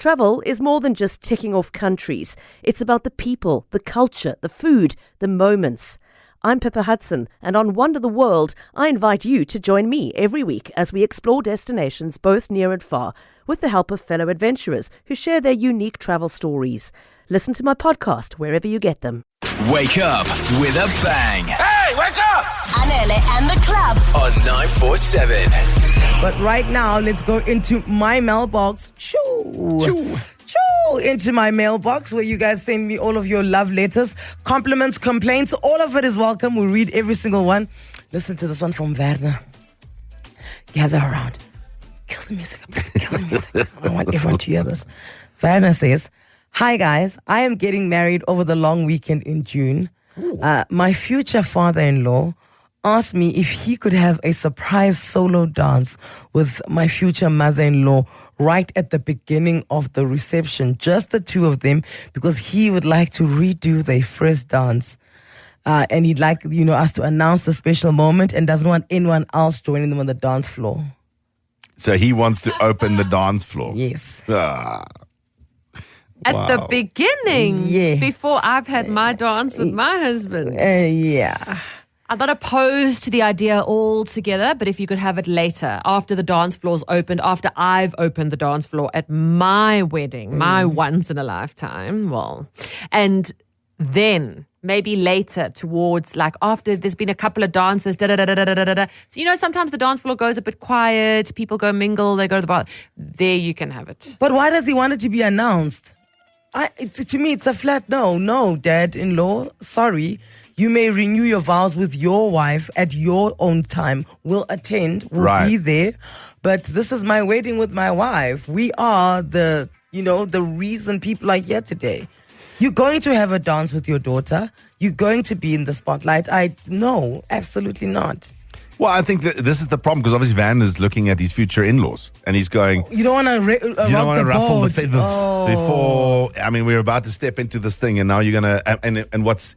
Travel is more than just ticking off countries. It's about the people, the culture, the food, the moments. I'm Pippa Hudson, and on Wonder the World, I invite you to join me every week as we explore destinations both near and far, with the help of fellow adventurers who share their unique travel stories. Listen to my podcast wherever you get them. Wake up with a bang. Hey, wake up! Anele and the club On 947. But right now, let's go into my mailbox. Choo into my mailbox where you guys send me all of your love letters, compliments, complaints. All of it is welcome. We'll read every single one. Listen to this one from Werner. Gather around. Kill the music. Kill the music. I want everyone to hear this. Werner says, "Hi guys, I am getting married over the long weekend in June. My future father-in-law asked me if he could have a surprise solo dance with my future mother-in-law right at the beginning of the reception, just the two of them, because he would like to redo their first dance. And he'd like, us to announce the special moment and doesn't want anyone else joining them on the dance floor." So he wants to open the dance floor. Yes. Ah. At Wow. the beginning, Yes. before I've had my dance with my husband. Yeah. I'm not opposed to the idea altogether, but if you could have it later, after the dance floor's opened, after I've opened the dance floor at my wedding, my once in a lifetime, and then maybe later towards, like, after there's been a couple of dances, da-da-da-da-da-da-da. So, sometimes the dance floor goes a bit quiet, people go mingle, they go to the bar. There you can have it. But why does he want it to be announced? To me, it's a flat no. No, dad-in-law, sorry. You may renew your vows with your wife at your own time. We'll attend. We'll be there. But this is my wedding with my wife. We are the reason people are here today. You're going to have a dance with your daughter. You're going to be in the spotlight. No, absolutely not. Well, I think that this is the problem, because obviously Van is looking at his future in-laws and he's going, You don't want to you don't want to ruffle the feathers Oh. before. I mean, we're about to step into this thing, and now you're going to. And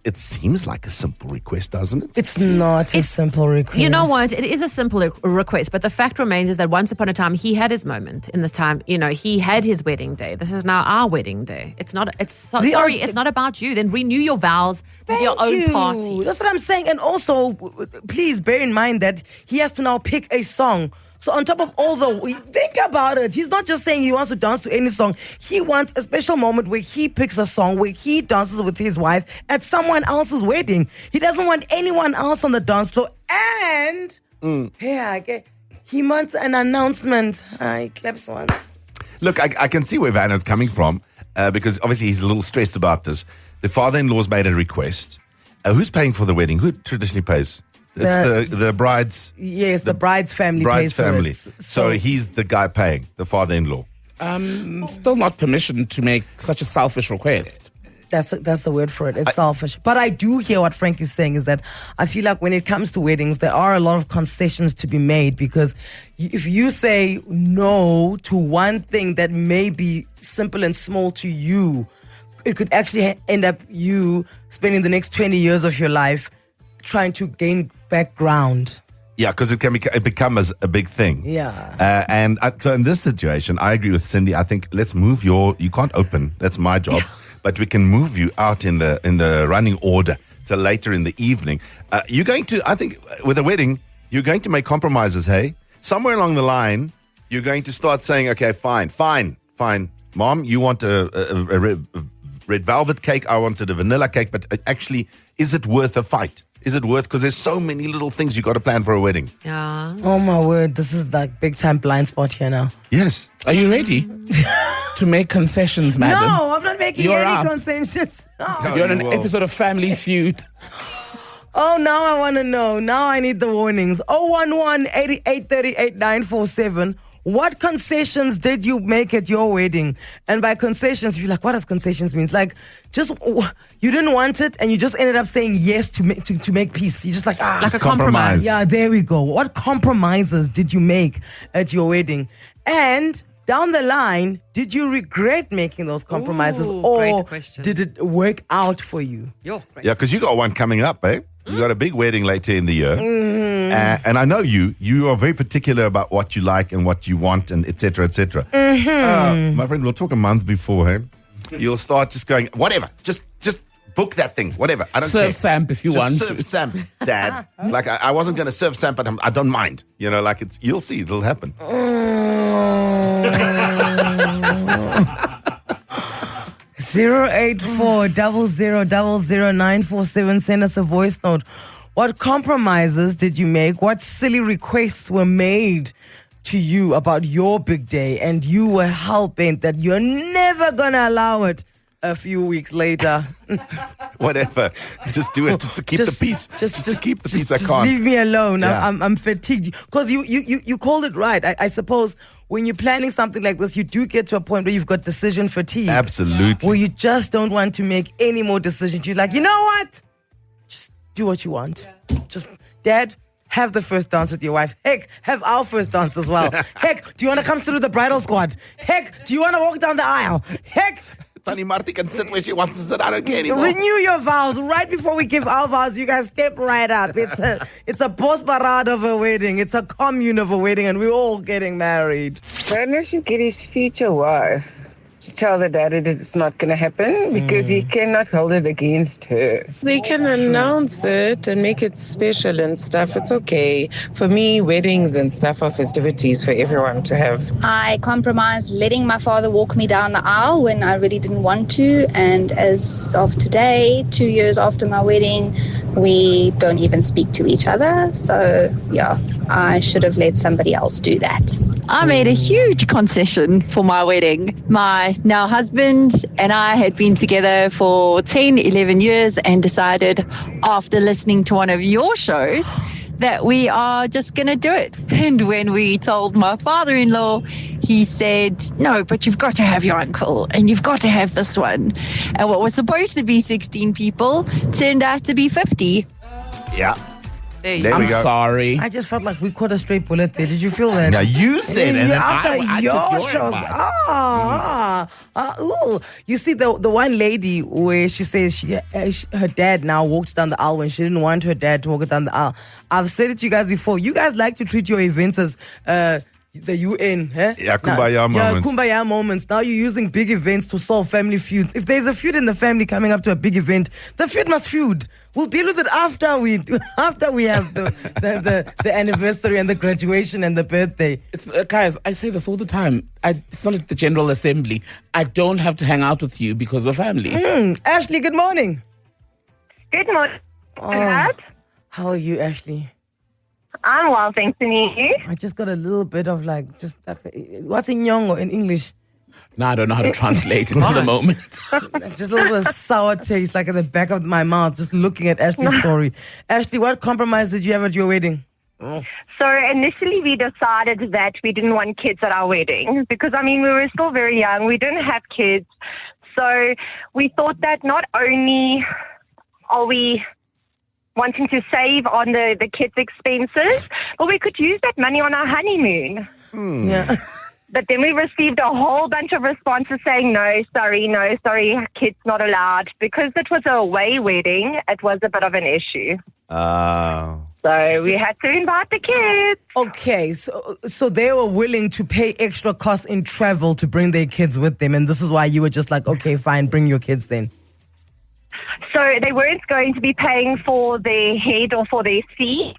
it seems like a simple request, doesn't it? It's not a simple request. You know what? It is a simple request, but the fact remains is that once upon a time he had his moment. In this time, he had his wedding day. This is now our wedding day. It's not. It's not about you. Then renew your vows with your own party. That's what I'm saying. And also, please bear in mind that he has to now pick a song. So on top of all think about it. He's not just saying he wants to dance to any song. He wants a special moment where he picks a song where he dances with his wife at someone else's wedding. He doesn't want anyone else on the dance floor. And he wants an announcement. He claps once. Look, I can see where Vanna's coming from, because obviously he's a little stressed about this. The father-in-law's made a request. Who's paying for the wedding? Who traditionally pays? It's the bride's... Yes, the bride's family bride's pays for family. it. So he's the guy paying, the father-in-law. Still not permission to make such a selfish request. That's the word for it. It's selfish. But I do hear what Frank is saying, is that I feel like when it comes to weddings, there are a lot of concessions to be made, because if you say no to one thing that may be simple and small to you, it could actually end up you spending the next 20 years of your life trying to gain background. Yeah, because it becomes a big thing. Yeah. So in this situation, I agree with Cindy. I think let's move you can't open. That's my job. But we can move you out in the running order till later in the evening. You're going to, I think, with a wedding, you're going to make compromises, hey? Somewhere along the line, you're going to start saying, okay, fine. Mom, you want a red velvet cake. I wanted a vanilla cake. But actually, is it worth a fight? Is it worth? Because there's so many little things you got to plan for a wedding. Yeah. Oh my word, this is like big time blind spot here now. Yes. Are you ready to make concessions, madam? No, I'm not making You're any up. concessions. No. You're on an episode of Family Feud. Oh, now I want to know. Now I need the warnings. 011-8838-947. What concessions did you make at your wedding? And by concessions, you're like, what does concessions mean? It's like, just, you didn't want it and you just ended up saying yes to make peace. You're just like, Like a compromise. Yeah, there we go. What compromises did you make at your wedding? And down the line, did you regret making those compromises? Great Or question. did it work out for you? Great. Yeah, because you got one coming up, eh? You got a big wedding later in the year. And I know you are very particular about what you like and what you want and et cetera, et cetera. My friend, we'll talk a month beforehand. You'll start just going, whatever, just book that thing, whatever. I don't care. Serve Samp if you Just want serve to. Samp, Dad. Like I wasn't going to serve Samp, but I don't mind. You know, like you'll see, it'll happen. 084-0000-947. Send us a voice note. What compromises did you make? What silly requests were made to you about your big day, and you were hell-bent that you're never gonna allow it a few weeks later? Whatever. Just do it just to keep the peace. Just to keep the peace. I can't. Leave me alone. Yeah. I'm fatigued. Because you called it right. I suppose when you're planning something like this, you do get to a point where you've got decision fatigue. Absolutely. Where you just don't want to make any more decisions. You're like, you know what? Just do what you want. Just, Dad, have the first dance with your wife. Heck, have our first dance as well. Heck, do you want to come through the bridal squad? Heck, do you want to walk down the aisle? Heck, Tani Marti can sit where she wants to sit. I don't care anymore. renew your vows. Right before we give our vows, you guys step right up. It's a post parade of a wedding. It's a commune of a wedding, and we're all getting married. Werner should get his future wife to tell the daddy that it's not going to happen because he cannot hold it against her. They can announce it and make it special and stuff. It's okay. For me, weddings and stuff are festivities for everyone to have. I compromised letting my father walk me down the aisle when I really didn't want to. And as of today, 2 years after my wedding, we don't even speak to each other. So, yeah, I should have let somebody else do that. I made a huge concession for my wedding. My now husband and I had been together for 10, 11 years and decided after listening to one of your shows that we are just going to do it. And when we told my father-in-law, he said, no, but you've got to have your uncle and you've got to have this one. And what was supposed to be 16 people turned out to be 50. Yeah. There you There go. we I'm go. sorry. I just felt like we caught a straight bullet there. Did you feel that? Now you said, and then after I your took your shows. advice. Ooh. You see, the one lady where she says her dad now walks down the aisle when she didn't want her dad to walk down the aisle. I've said it to you guys before. You guys like to treat your events as the UN. Eh? Yeah, kumbaya moments. Yeah, kumbaya moments. Now you're using big events to solve family feuds. If there's a feud in the family coming up to a big event, the feud must feud. We'll deal with it after we have the anniversary and the graduation and the birthday. It's guys, I say this all the time. It's not at the General Assembly. I don't have to hang out with you because we're family. Ashley, good morning. Good morning. How are you, Ashley? I'm well, thanks, and you? I just got a little bit of what's in Nyongo in English? No, I don't know how to translate it at the moment. Just a little bit of sour taste, like at the back of my mouth, just looking at Ashley's story. Ashley, what compromise did you have at your wedding? So initially we decided that we didn't want kids at our wedding because, we were still very young. We didn't have kids. So we thought that not only are we wanting to save on the kids' expenses, but we could use that money on our honeymoon. Yeah. But then we received a whole bunch of responses saying, no, sorry, kids not allowed. Because it was a away wedding, it was a bit of an issue. So we had to invite the kids. Okay, so they were willing to pay extra costs in travel to bring their kids with them, and this is why you were just like, okay, fine, bring your kids then. So they weren't going to be paying for their head or for their seat,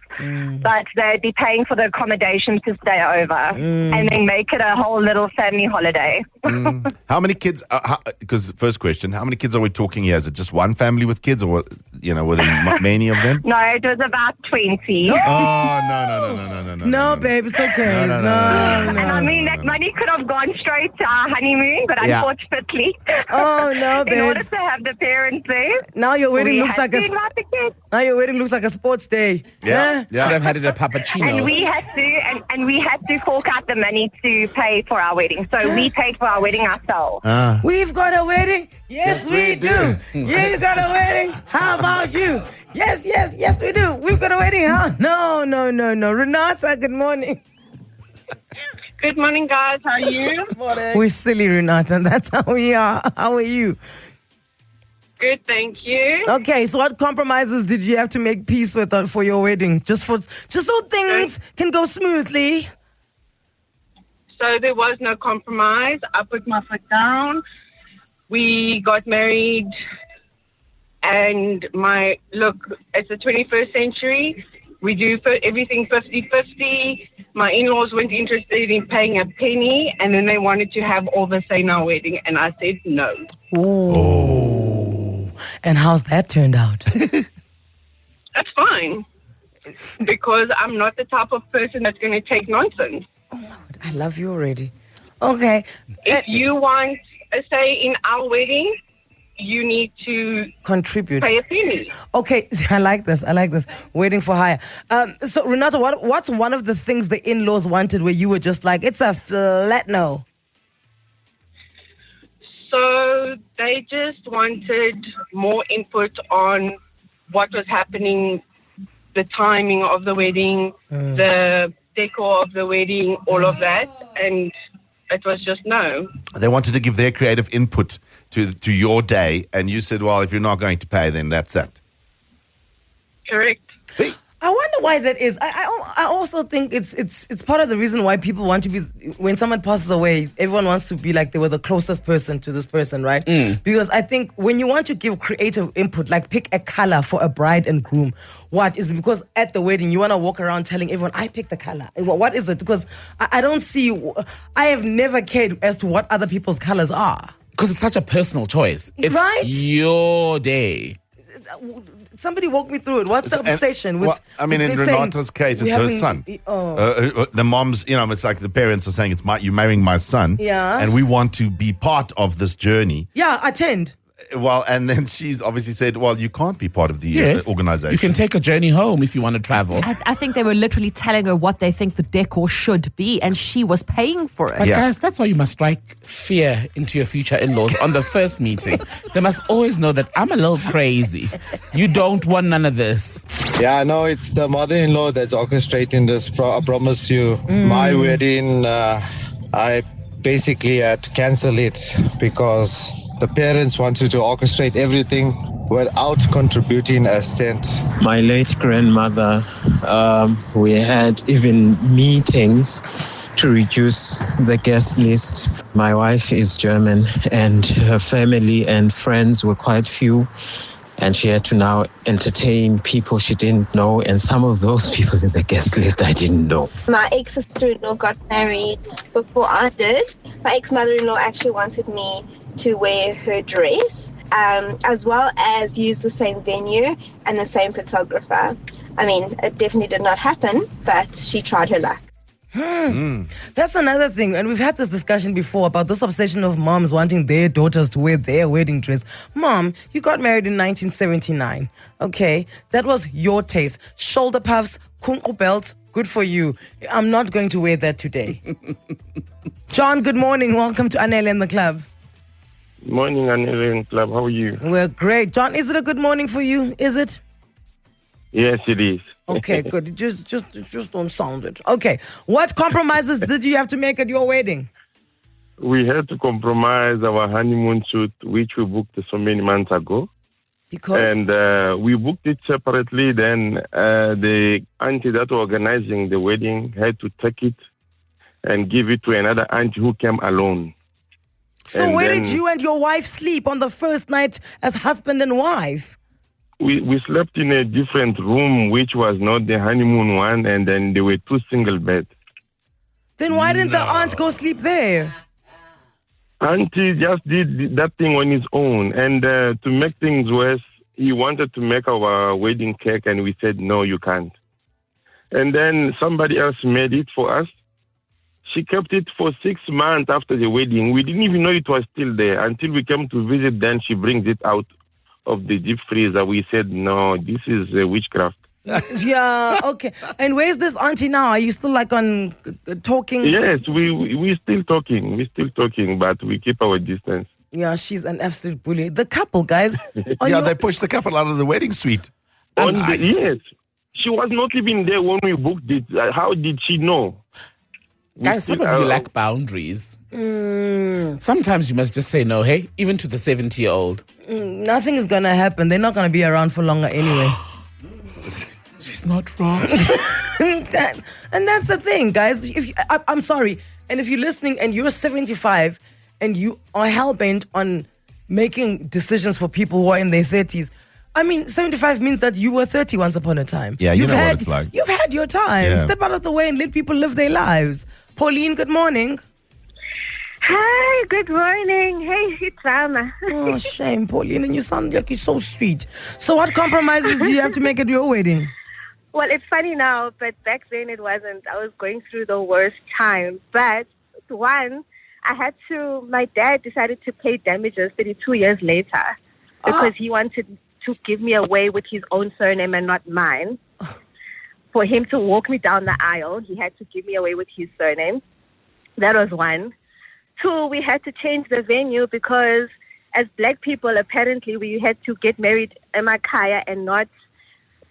but they'd be paying for the accommodation to stay over and then make it a whole little family holiday. How many kids? Because first question, how many kids are we talking here? Is it just one family with kids, or were there many of them? No, it was about 20. Oh no! No, babe, it's okay. No. And that money could have gone straight to our honeymoon, but unfortunately, oh no, babe. in order to have the parents there, now your wedding we looks had like to invite the kids. now your wedding looks like a sports day. Yeah. Should have had it at Papacino's. And we had to fork out the money to pay for our wedding. So we paid for our wedding ourselves. We've got a wedding. Yes, we do. Yeah, you got a wedding. How about you? Yes, we do. We've got a wedding, huh? No. Renata, good morning. Good morning, guys. How are you? We're silly, Renata. That's how we are. How are you? Good, thank you. Okay, so what compromises did you have to make peace with for your wedding? Just so things can go smoothly. So there was no compromise. I put my foot down. We got married, and it's the 21st century. We do everything 50-50. My in-laws weren't interested in paying a penny, and then they wanted to have all the say in our wedding, and I said no. Oh. And how's that turned out? That's fine, because I'm not the type of person that's going to take nonsense. I love you already. Okay. If you want a say in our wedding, you need to contribute. Pay a penny. Okay, I like this. Waiting for hire. So, Renata, what's one of the things the in-laws wanted where you were just like, it's a flat no? So they just wanted more input on what was happening, the timing of the wedding, the decor of the wedding, all of that, and it was just no. They wanted to give their creative input to your day, and you said, well, if you're not going to pay, then that's that. Correct. I wonder why that is. I also think it's part of the reason why people want to be, when someone passes away, everyone wants to be like they were the closest person to this person, right? Because I think when you want to give creative input, like pick a color for a bride and groom, what is because at the wedding you want to walk around telling everyone, I picked the color. What is it? Because I don't see, I have never cared as to what other people's colors are. Because it's such a personal choice. It's right? your day. Somebody walk me through it. What's the obsession with? In Renata's case, it's her son. The moms, it's like the parents are saying, you're marrying my son. Yeah. And we want to be part of this journey. Yeah, attend. Well, and then she's obviously said, well, you can't be part of the organization. You can take a journey home if you want to travel. I think they were literally telling her what they think the decor should be, and she was paying for it. But guys, that's why you must strike fear into your future in-laws on the first meeting. They must always know that I'm a little crazy. You don't want none of this. Yeah, no, it's the mother-in-law that's orchestrating this. I promise you, my wedding, I basically had to cancel it because the parents wanted to orchestrate everything without contributing a cent. My late grandmother, we had even meetings to reduce the guest list. My wife is German and her family and friends were quite few. And she had to now entertain people she didn't know. And some of those people in the guest list I didn't know. My ex-sister-in-law got married before I did. My ex-mother-in-law actually wanted me to wear her dress, as well as use the same venue and the same photographer. I mean, it definitely did not happen, but she tried her luck. That's another thing, and we've had this discussion before about this obsession of moms wanting their daughters to wear their wedding dress. Mom, you got married in 1979. Okay, that was your taste. Shoulder puffs, kunku belts, good for you. I'm not going to wear that today. John, good morning. Welcome to Anele in the club. Morning, Anele in the club. How are you? We're great. John, is it a good morning for you? Is it? Yes, it is. Okay, good. Just don't sound it. Okay. What compromises did you have to make at your wedding? We had to compromise our honeymoon suite, which we booked so many months ago. Because? And we booked it separately. Then the auntie that was organizing the wedding had to take it and give it to another auntie who came alone. So and where did you and your wife sleep on the first night as husband and wife? We slept in a different room, which was not the honeymoon one, and then there were 2 single beds. Then why didn't the aunt go sleep there? Auntie just did that thing on his own. And to make things worse, he wanted to make our wedding cake, and we said, no, you can't. And then somebody else made it for us. She kept it for 6 months after the wedding. We didn't even know it was still there until we came to visit. Then she brings it out of the deep freezer. We said, no, this is witchcraft. Yeah, okay. And where's this auntie now? Are you still like on talking? Yes, we still talking. We're still talking, but we keep our distance. Yeah, she's an absolute bully. The couple, guys. They pushed the couple out of the wedding suite. Yes. She was not even there when we booked it. How did she know? Guys, some of you lack boundaries. Sometimes you must just say no, hey? Even to the 70-year-old. Nothing is going to happen. They're not going to be around for longer anyway. She's not wrong. And that's the thing, guys. I'm sorry. And if you're listening and you're 75 and you are hell-bent on making decisions for people who are in their 30s, I mean, 75 means that you were 30 once upon a time. Yeah, you know what it's like. You've had your time. Yeah. Step out of the way and let people live their lives. Pauline, good morning. Hi, good morning. Hey, it's Rama. Oh, shame, Pauline. And you sound like you're so sweet. So what compromises do you have to make at your wedding? Well, it's funny now, but back then it wasn't. I was going through the worst time. But one, my dad decided to pay damages 32 years later because he wanted to give me away with his own surname and not mine. For him to walk me down the aisle, he had to give me away with his surname. That was one. Two, we had to change the venue because as black people, apparently, we had to get married in Makaya and not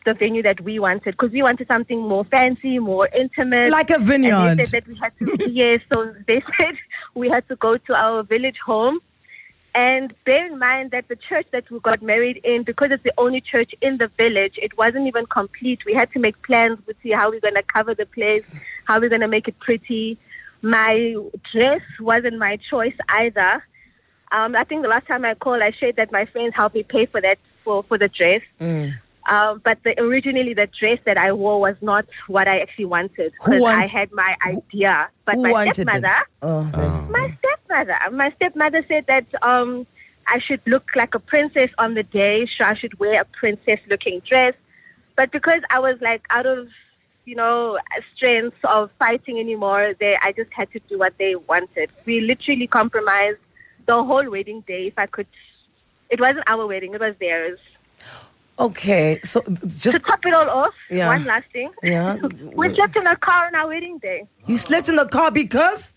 the venue that we wanted because we wanted something more fancy, more intimate. Like a vineyard. And they said that we had to, yes, so they said we had to go to our village home. And bear in mind that the church that we got married in, because it's the only church in the village, it wasn't even complete. We had to make plans to see how we're going to cover the place, how we're going to make it pretty. My dress wasn't my choice either. I think the last time I called, I shared that my friends helped me pay for that, for the dress. But originally the dress that I wore was not what I actually wanted because I had my idea. But my stepmother, my stepmother said that I should look like a princess on the day. So I should wear a princess-looking dress. But because I was like out of, strength of fighting anymore, I just had to do what they wanted. We literally compromised the whole wedding day. If I could, it wasn't our wedding; it was theirs. Okay, so just to top it all off, one last thing. Yeah. We slept in a car on our wedding day. You slept in the car because?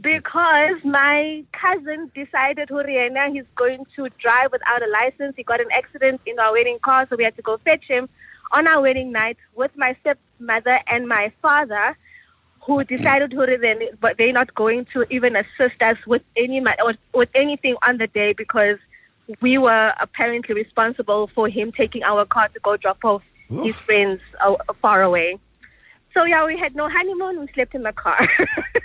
Because my cousin decided he's going to drive without a license. He got an accident in our wedding car, so we had to go fetch him on our wedding night with my stepmother and my father, who decided but they're not going to even assist us with anything on the day because we were apparently responsible for him taking our car to go drop off his friends far away. So, we had no honeymoon. We slept in the car.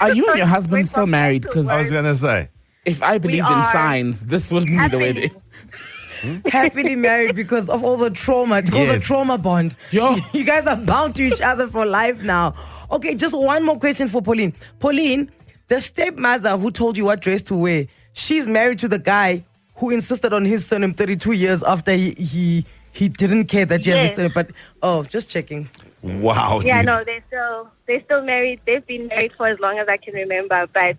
Are you and your husband still married? Because I was going to say, if I believed in signs, this wouldn't be the wedding. Happily married because of all the trauma. It's called the trauma bond. You guys are bound to each other for life now. Okay, just one more question for Pauline. Pauline, the stepmother who told you what dress to wear, she's married to the guy who insisted on his surname 32 years after he didn't care that you have his surname. But just checking. Wow. Yeah, dude. no, they're still married. They've been married for as long as I can remember. But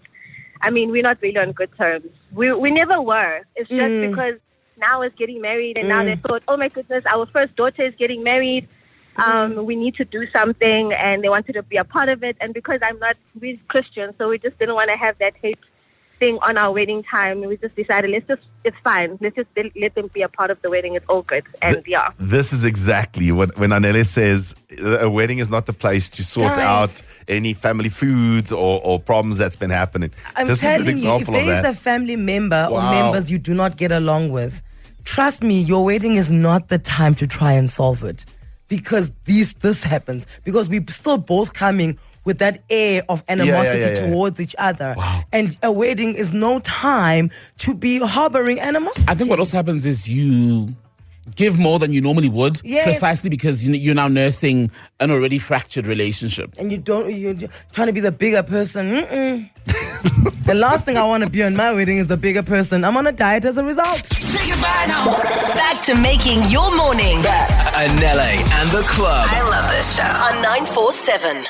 I mean, we're not really on good terms. We never were. It's just because now it's getting married, and now they thought, oh my goodness, our first daughter is getting married. We need to do something, and they wanted to be a part of it. And because we're Christian, so we just didn't want to have that hate thing on our wedding time. We just decided, it's fine. Let's just let them be a part of the wedding. It's all good. And This is exactly when Anele says a wedding is not the place to sort out any family feuds or problems that's been happening. I'm telling you, if there is a family member or members you do not get along with, trust me, your wedding is not the time to try and solve it. Because this happens. Because we're still both coming with that air of animosity towards each other. Wow. And a wedding is no time to be harboring animosity. I think what also happens is you give more than you normally would, precisely because you're now nursing an already fractured relationship. And you're trying to be the bigger person. The last thing I want to be on my wedding is the bigger person. I'm on a diet as a result. Say goodbye now. Back to making your morning. Anele and the club. I love this show. On 947.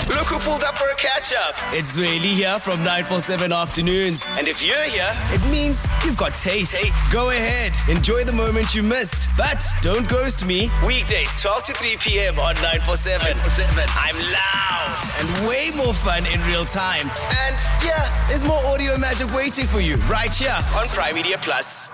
Look who pulled up for a catch-up. It's really here from 947 Afternoons. And if you're here, it means you've got taste. Go ahead, enjoy the moment you missed. But don't ghost me. Weekdays, 12 to 3 p.m. on 947. I'm loud and way more fun in real time. And there's more audio magic waiting for you right here on Prime Media Plus.